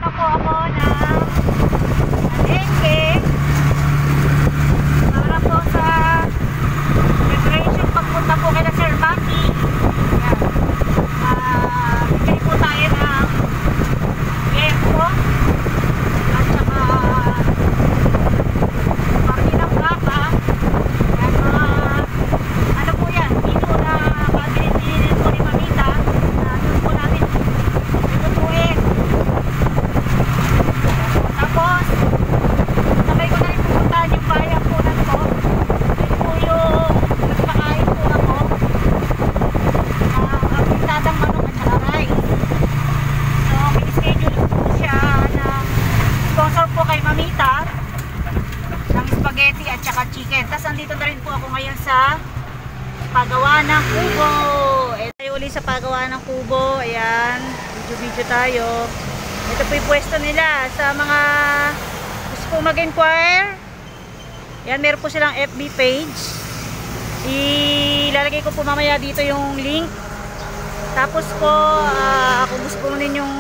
pa po ako ng palengke para po sa preparation pagpunta po kay Sir Baki. Bigay po tayo ng yempo at saka parinang baka. Ano po yan, dito na pabilit-bilin po ni Mamita na doon po natin itutuin. Tapos sabay ko na rin pupuntahan yung bayan po na to. Ito po yung nagpakain po ako kapitadang manok at saka rice. So mini-schedule po siya ng sponsor po kay Mamita ng spaghetti at saka chicken. Tapos andito na rin po ako ngayon sa paggawa ng kubo. Tayo ulit sa paggawa ng kubo. Ayan, video-video tayo. Ito po yung pwesto nila sa mga gusto po mag-inquire. Yan, meron po silang FB page. Ilalagay ko po mamaya dito yung link. Tapos po, kung gusto po ninyong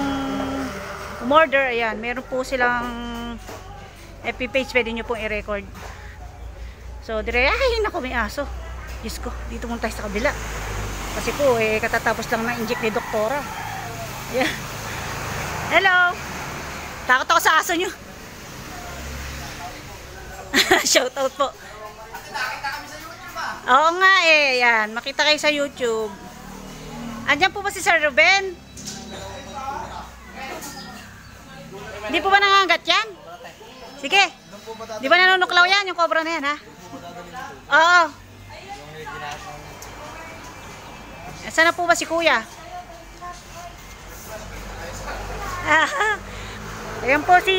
umorder, ayan, meron po silang FB page, pwede nyo pong i-record. So, dire, ay, naku, may aso. Diyos ko, dito muna tayo sa kabila. Kasi po, katatapos lang na-inject ni doktora. Ayan. Hello! Takot ako sa aso nyo. Shoutout po. Nakita kami sa YouTube ah. Oo nga yan. Makita kayo sa YouTube. Andyan po ba si Sir Ruben? Hindi po ba nangangagat yan? Sige. Di ba nanunuklaw yan? Yung cobra na yan ha? Oo. Saan na po ba si Kuya? Ayan po si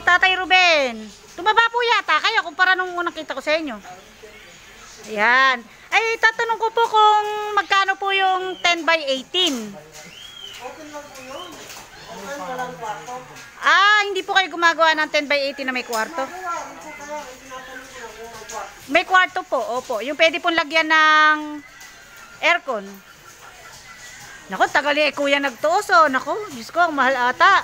Tatay Ruben. Tumaba po yata kayo kumpara nung unang kita ko sa inyo. Ayan. Ay, tatanong ko po kung magkano po yung 10 by 18. Open lang po yun. Open walang kwarto. Hindi po kayo gumagawa ng 10 by 18 na may kwarto. May kwarto po, opo. Yung pwede pong lagyan ng aircon. Naku, tagal eh, kuya nagtuos oh. Naku, Diyos ko, ang mahal ata.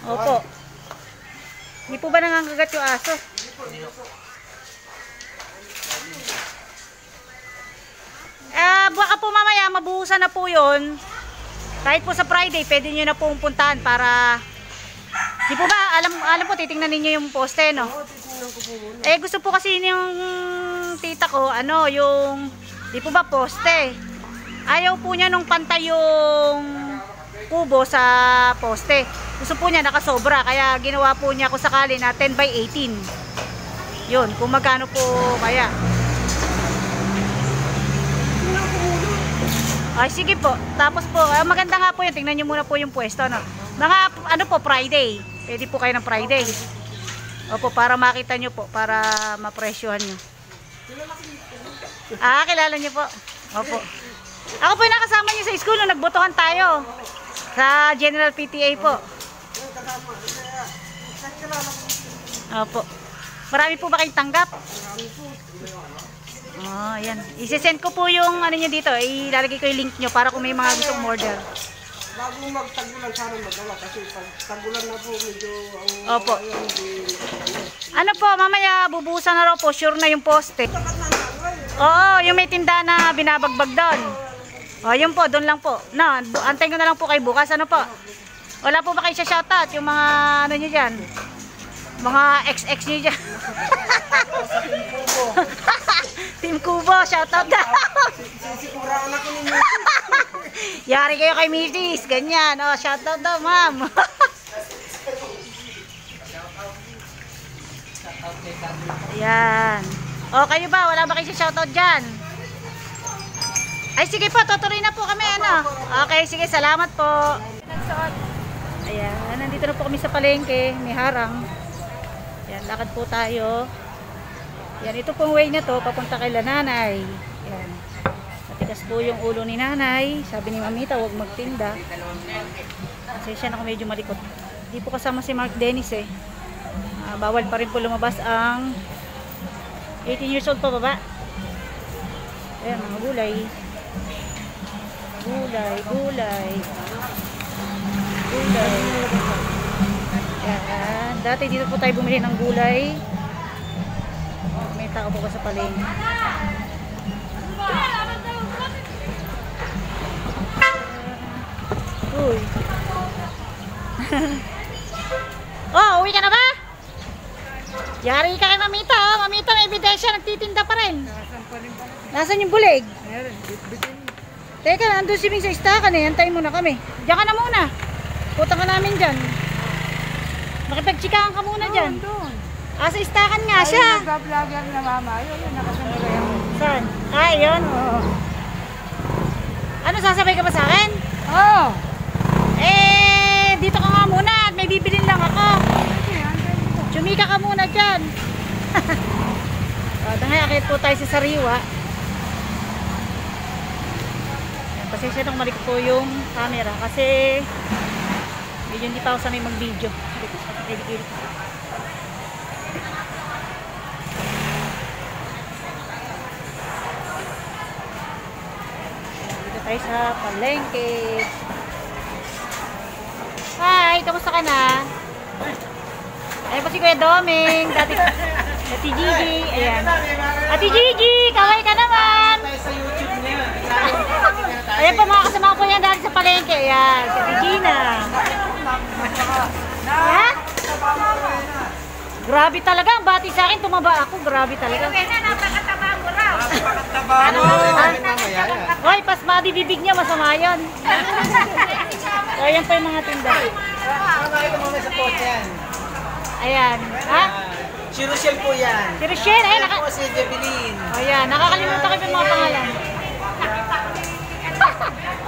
Opo. Hindi po ba nangangagat yung aso? Baka po mamaya mabuhusan na po yun. Kahit po sa Friday, pwede nyo na po puntahan para... Di po ba, alam po, titingnan ninyo yung poste, no? Gusto po kasi yung tita ko, yung... Di po ba poste? Ayaw po niya nung pantay yung kubo sa poste. Gusto po niya nakasobra, kaya ginawa po niya kung sakali na 10 by 18. Yun, kung magkano po kaya. Ay, sige po. Tapos po, maganda nga po yun. Tingnan nyo muna po yung pwesto, no? Mga, po, Friday. Pwede po kayo ng Friday. Opo, para makita nyo po, para mapresyohan nyo. Kilala nyo po. Opo. Ako po yung nakasama nyo sa school nung nagbotohan tayo. Sa General PTA po. Opo. Marami po ba kayong tanggap? Ayan. Isesend ko po yung ano nyo dito. Ilalagay ko yung link nyo para kung may mga gustong order. Bago magtagulan, sana magdala. Kasi pag tagulan na po, medyo... Opo. Ano po, mamaya bubusan na raw po. Sure na yung poste. Oo, yung may tinda na binabagbag doon. Yun po, doon lang po. No, antayin ko na lang po kay bukas. Ano po? Wala po ba kayo sa shoutout? Yung mga ano nyo dyan? Mga ex-ex nyo dyan. Team Kubo, shoutout na. Sisiguraan ako ninyo. Yari kayo kay Mrs. Ganyan. Shoutout daw, ma'am. Ayan. Kayo ba? Wala ba kayo sa shoutout dyan? Ay, sige po. Tutuloy na po kami. Okay, sige. Salamat po. Ayan. Nandito na po kami sa palengke. May harang. Ayan. Lakad po tayo. Yan, ito pong way na to, papunta kay Nanay. Yan. Matigas po yung ulo ni Nanay. Sabi ni Mamita, huwag magtinda. Kasi siya na medyo malikot. Hindi po kasama si Mark Dennis eh. Bawal pa rin po lumabas ang 18 years old pa baba. Ayan, mga gulay. Gulay. Gulay. Yan. Dati dito po tayo bumili ng gulay. May tao po sa palengke. Uy. Oh, uwi ka na ba? Yari ka kay Mamita, oh. Mamita, may ebidensya, nagtitinda pa rin. Nasaan yung bulig? Teka, nandun si Ming sa istakan eh. Antayin muna kami. Diyan ka na muna. Putang ka namin dyan. Makipagtsikahan ka muna dyan. Ah, sa istakan nga siya. Ay, nagka-vlogger na mama. Ayun, nakasunod kayo. Saan? Ah, yun. Oo. Ano, sasabay ka ba sa akin? Oo. Dito ka nga muna at may bibilin lang ako. Chumika ka muna dyan. Dahil akit po tayo sa sariwa. Ayan, pasensya nang mali ko po yung camera kasi medyo hindi pa ako sanay mag-video. Kilikili. Dito tayo sa palengke. Hi, kamusta ka na? Ayan po si Kuya Doming, Ati Gigi, ayan. Ati Gigi, kaway ka naman! Sa YouTube niya. Ayan po mga kasama ko yan dati sa palengke, ayan, si Ati Gina. Ha? Grabe talaga, ang bati sa akin, tumaba ako, grabe talaga. Napakataba Ano? Hoy, pas madibibig niya, masama yan. Ayan pa yung mga tinda. Nakakita mo sa post yan. Ayan, ha? Si Rochelle po yan. Si Rochelle, ay, Yan po si Jebeline. ayan, nakakalimutan ko yung mga pangalan.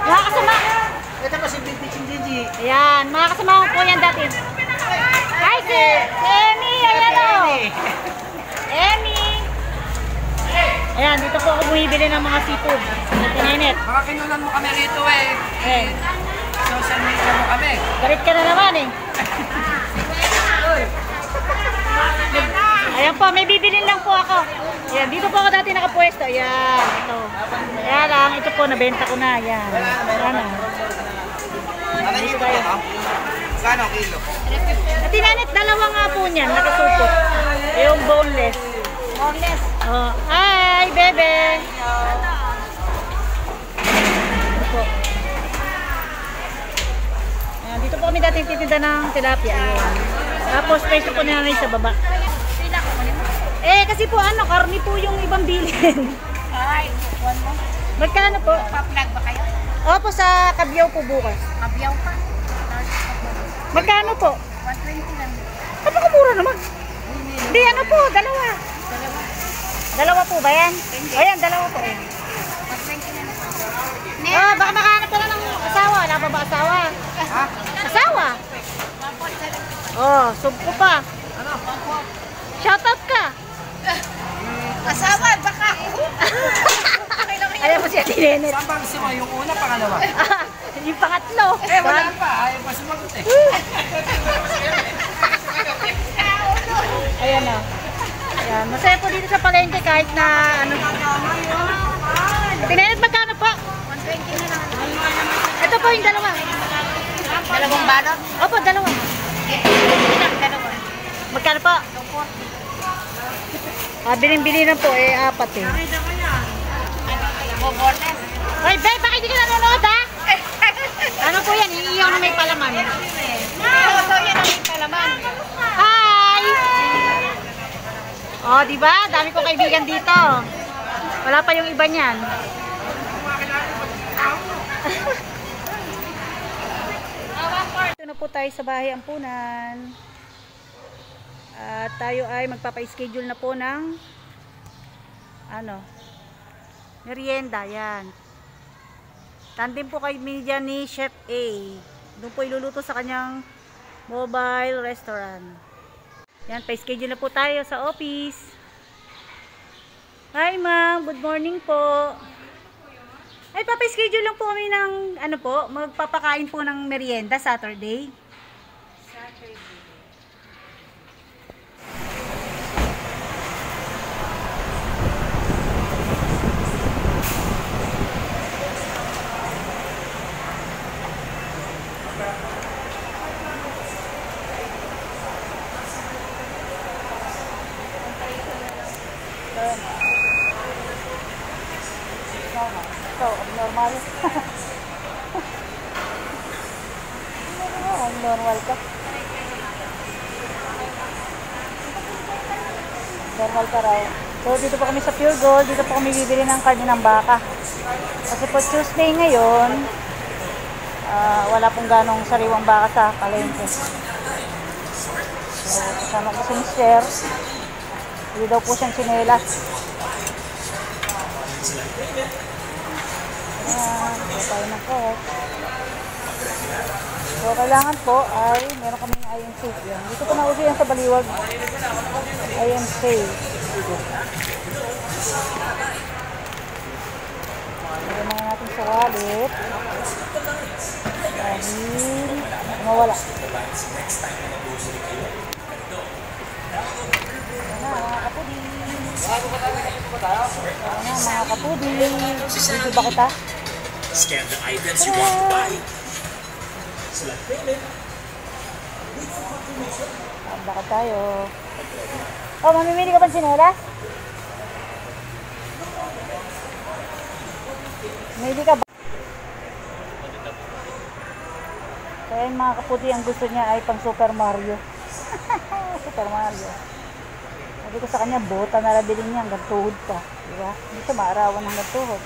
Mga kasama. Ito po si Binti Gigi. Ayan, mga kasama ko po yan dati. Hi, si Emmy, ayan o. Emmy. Ayan, dito po ako bumibili ng mga seafood. Tinainit. Baka kinunan mo kami rito eh. Eh, Social media mo kami. galit ka na naman eh. Ayan po, may bibilin lang po ako. Ayan, dito po ako dati nakapwesto. Ayan, ito. Ayan lang, ito po, nabenta ko na. Ayan. Ayan na. Ano yung ito? Kano kilo? At tinainit, dalawa nga po niyan, nakasupot. Yung boneless. Boneless. Oh, hi, bebe. Ito po. Ayan, dito po kami dating titinda ng tilapia. Ayan. Tapos, peso po na sa baba. Kasi po ano, karni po yung ibang bilhin. Ay, one mo. Magkano po? Pa-vlog ba kayo? Opo, sa Kabyaw po bukas. Kabiyaw pa. Magkano po? 120 lang. Napakamura naman. Hindi, ano po, dalawa. Dalawa po ba yan? Ayan, dalawa po. 120 lang. Oh, baka makahanap ka na ng asawa. Wala pa ba asawa? Ha? Asawa? Oh, sub ko pa. Ano? Shoutout ka. Asawa, baka ako. Alam mo siya, tinenet. Saan bang sima? Yung una, pangalawa? Yung pangatlo. Wala pa. Ayaw pa sumagot eh. Ayan o. Ayan, masaya po dito sa palengke kahit na ano. Tinenet, magkano po? 120 na lang. Ito po yung dalawa. Dalawang balot? Opo, dalawa. Dalawa. Magkano po? 240. Biling-bili na po, apat eh. Boneless. Hoy, babe, bakit hindi ka nanonood ha? Ano po yan? Iiyaw na may palaman. So, yan ang kalaman. Hi! Oh, di ba? Dami kong kaibigan dito. Wala pa yung iba niyan. Ito na po tayo sa bahay ampunan. At tayo ay magpapa-schedule na po ng merienda. Yan. Tandem po kay media ni Chef A. Doon po iluluto sa kanyang mobile restaurant. Yan, pa-schedule na po tayo sa office. Hi ma'am, good morning po. Ay, papa-schedule lang po kami ng magpapakain po ng merienda Saturday. normal ka. Normal ka raw. So, dito po kami sa Pure Gold. Dito po kami bibili ng karne ng baka. Kasi po Tuesday ngayon, wala pong ganong sariwang baka sa palengke. So, kasama ko si Mister. Hindi daw po siyang tsinelas. Ayan, ito tayo ng coke. So, kailangan po ay meron kaming IMC. Yan. Dito po nauso yan sa Baliwag. IMC. Lagyan na natin sa wallet. Dahil mawala. Ayan na, mga kapuding. Ayan na, mga kapuding. Dito ba kita? Scan the items you want to buy. Select payment. Bakit tayo? Oh, mamimili ka ba ng sinelas? Mamimili ka ba? Kaya yung mga kaputi, ang gusto niya ay pang Super Mario. Super Mario. Sabi ko sa kanya, bota na lang bilhin niya hanggang tuhod pa. Diba? Hindi siya maarawan hanggang tuhod.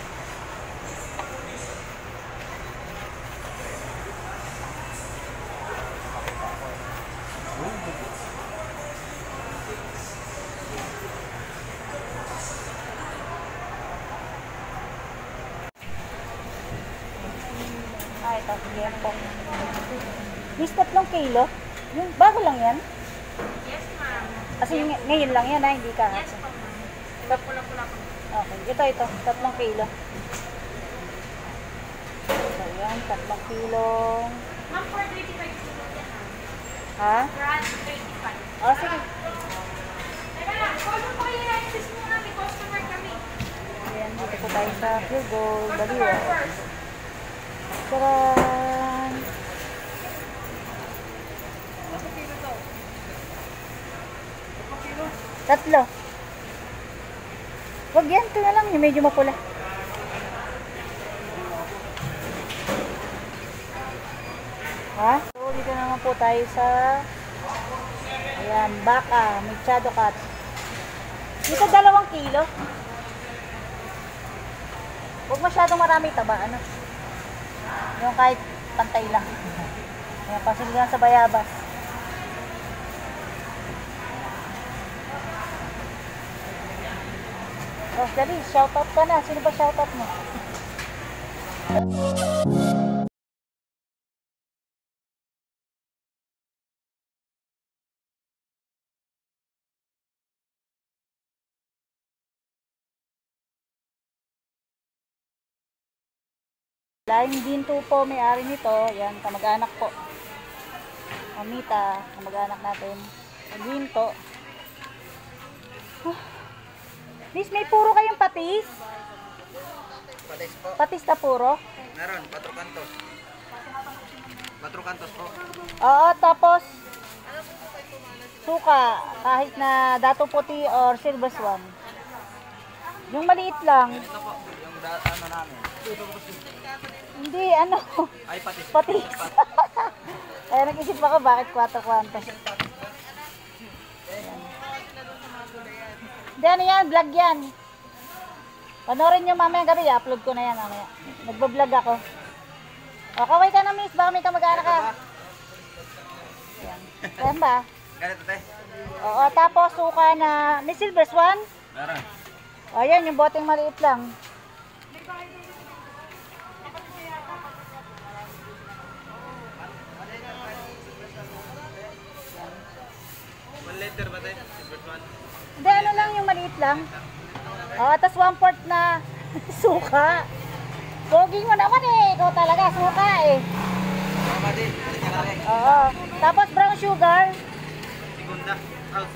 Ay, tapos yan po. Miss, 3 kilo? Yung bago lang yan? Yes, ma'am. Kasi ngayon lang yan, hindi ka. Yes, po, ma'am. Pula-pula po. Okay, ito, 3 kilo. So, yan, 3 kilo. Ma'am, for 25 kilo yan. Ha? Brand 25. O, sige. Teka lang, call mo po kayo yung access muna. May customer kami. Ayan, dito po tayo sa Pure Gold, Baliwag. Taran! Tatlo. Wag yan, ito na lang, yung medyo mapula. Ha? So, dito naman po tayo sa ayan, baka, machado cut. Dito 2 kilo. Huwag masyadong marami taba, ano? Yung kahit pantay lang. Ayan, pasunod lang sa bayabas. Oh, dali, shoutout ka na. Sino ba shoutout mo? Laing Ginto po, may-ari nito. Yan, kamag-anak po. Amita, kamag-anak natin. Ginto. Miss, may puro kayong patis? Patis po. Patis na puro? Meron, 4 kantos. 4 kantos po. Oo, tapos suka, kahit na dato puti or silver swan. Yung maliit lang. Ito po, yung ano namin. Hindi, ano? Ay, patis. Patis. Kaya nag-isip ako bakit 4 kwantos. Hindi, ano yan, vlog yan. Panorin nyo mamaya gabi, upload ko na yan mamaya. Nagbablog ako. O, kaway ka na miss, baka may kamag-anak ka. Yan. Ayan ba? Ganito, te. Oo, tapos suka na, may silver swan? Meron. O, yan, yung boteng maliit lang. Liter ba, te? Hindi, ano lang yung maliit lang. Oo, tapos 1/4 na suka. Pogi mo naman eh, ikaw talaga, suka eh. Tama din. Oo, tapos brown sugar. Segunda. Out.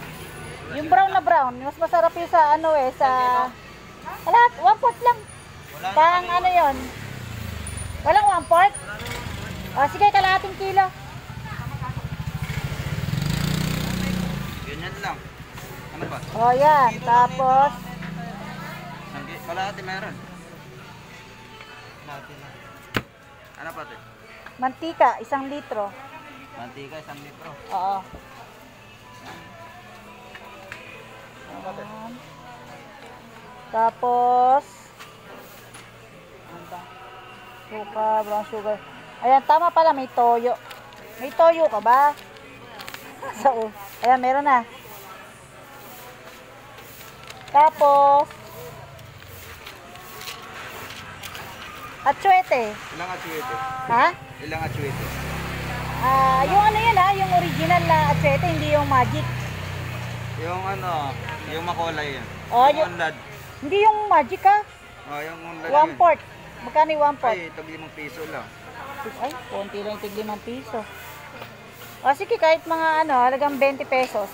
Yung brown na brown, mas masarap yung sa ano eh, sa... Lahat, 1/4 lang. Pang ano yon? Walang 1/4? O, sige, kalahating kilo. Ganyan lang. Ano ba? O, yan. Tapos, Kalahati meron. Ano pa, te? mantika, 1 litro. Mantika, 1 litro. Oo. Ayan. Tapos, ano ba? Suka, brown sugar. Ayan, tama pala, may toyo. May toyo ka ba? So, ayan, meron na. Tapos, atsuete. Ilang atsuete? Ha? Ilang atsuete? Yung ano yun yung original na atsuete, hindi yung magic. Yung ano, yung makulay yun. Oh, yung yung- unlad. Hindi yung magic Oh, yung unlad 1/4. Magkano yung 1/4? Ay, tag 5 piso lang. Ay, konti lang yung tig 5 piso. O sige, kahit mga halagang 20 pesos.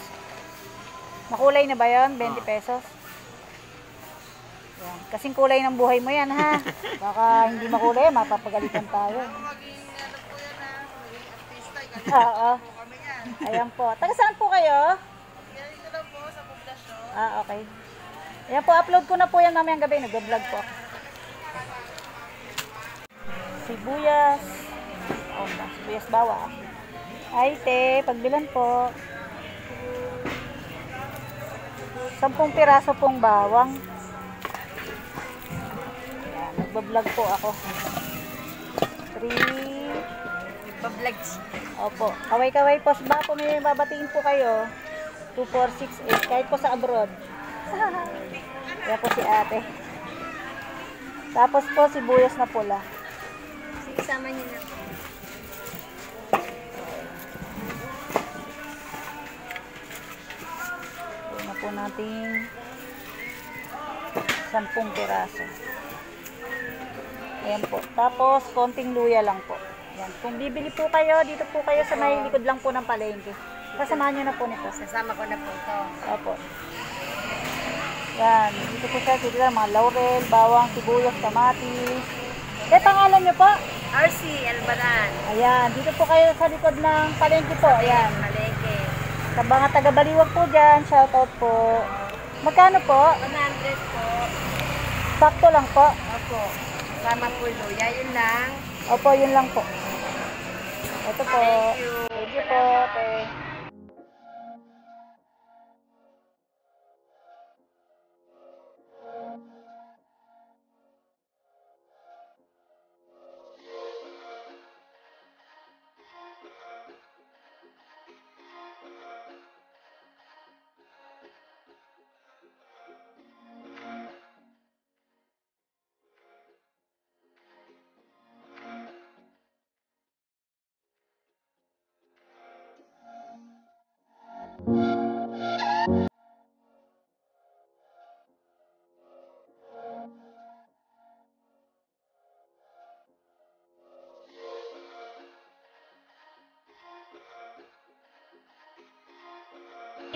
Makulay na ba yun? 20 pesos? Yan. Kasing kulay ng buhay mo yan, ha? Baka hindi makulay, mapapagalitan tayo. Oo. Ayan po. Taga saan po kayo? Dito lang po sa poblasyon. Okay. Ayan po, upload ko na po yan mamayang gabi. Nag-vlog po ako. Sibuyas. Oh, sibuyas bawang. Ay, te, pagbilan po. 10 piraso pong bawang. Ayan, nagbablog po ako. 3. Pablags. Opo. Kaway-kaway po. Ba po may babatiin po kayo. 2468. Kahit po sa abroad. Kaya po si ate. Tapos po sibuyas na pula. Isama niyo na. Ito na po natin 10 piraso. Ayan po. Tapos konting luya lang po. Ayan. Kung bibili po kayo, dito po kayo sa may likod lang po ng palengke. Kasamahan nyo na po nito. Sasama ko na po ito. Opo. Yan. Dito po siya. Dito lang mga laurel, bawang, sibuyas, kamatis. Pangalan nyo po? RC Albaran. Ayan. Dito po kayo sa likod ng palengke po. Ayan. Maleke. Sa mga taga-Baliwag po dyan, shoutout po. Magkano po? 100 po. Sakto lang po. Opo. Sama po luya. Yun lang. Opo, yun lang po. Ito po. Thank you. Thank you po. Okay.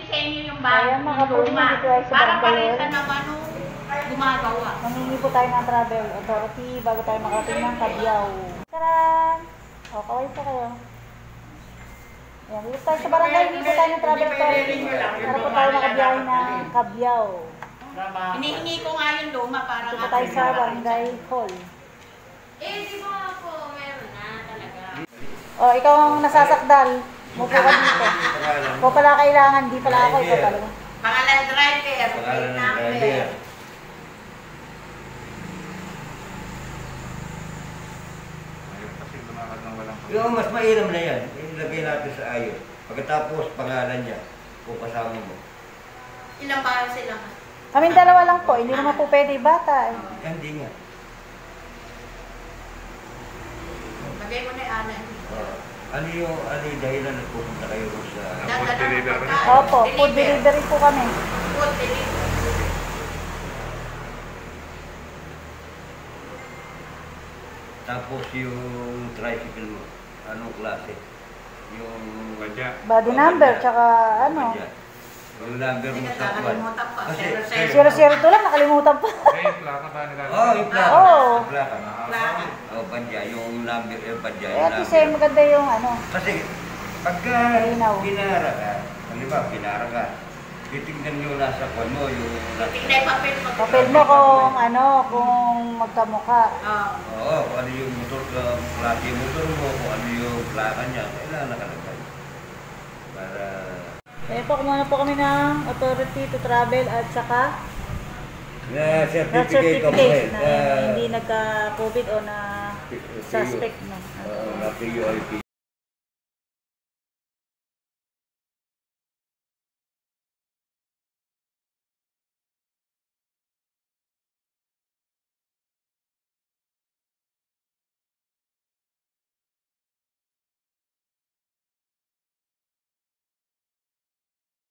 Sa inyo yung Ayan, mga kapatid, dito ay sa Para Barangay pareha Hall. naman gumagawa. Mamili po tayo ng travel authority bago tayo makarating ng Cabiao. Taran! O, kaway po kayo. Ayan, dito tayo sa barangay, hindi po tayo ng travel authority. Para po tayo makabiyahe ng Cabiao. Hinihingi ko nga yung luma para Dito po tayo sa Barangay Hall. di ba ako meron na talaga. O, ikaw ang nasasakdal. Mupo ka dito. Ikaw pala kailangan, di pala ako. Ikaw talaga. Pangalan driver. Pangalan ng driver. Yung mas mainam na yan, ilagay natin sa ayo. Pagkatapos, pangalan niya, kung kasama mo. Ilang ba sila? Kaming dalawa lang po. Hindi naman po pwede bata. Hindi nga. Lagay mo na yung anan. Ano yung dahilan na pupunta kayo sa... Opo, food delivery po kami. Food delivery. Tapos yung tricycle mo, anong klase? Yung... Body number, tsaka ano. Badya. Yung number mo sa Nakalimutan pa. Kasi... 002 lang, nakalimutan pa. Oh, yung plaka. Oo. Yung plaka. Plaka. Oh, badya. Yung number, yung badya. Eh, Yung at least number. maganda yung ano. Kasi, pagka Malinaw. pinara ka, halimbawa, pinara ka, titignan nyo nasa kwan mo, yung... Tingnan yung papel mo. Papel mo kung ano, kung magkamukha. Oo, kung ano yung motor, klase yung motor mo, kung ano yung plaka niya, kailangan nakalagay. Para... Kaya po, kumuha po kami ng authority to travel at saka Na birth certificate of certificate health. na hindi nagka-COVID o na suspect na. Na PUIP.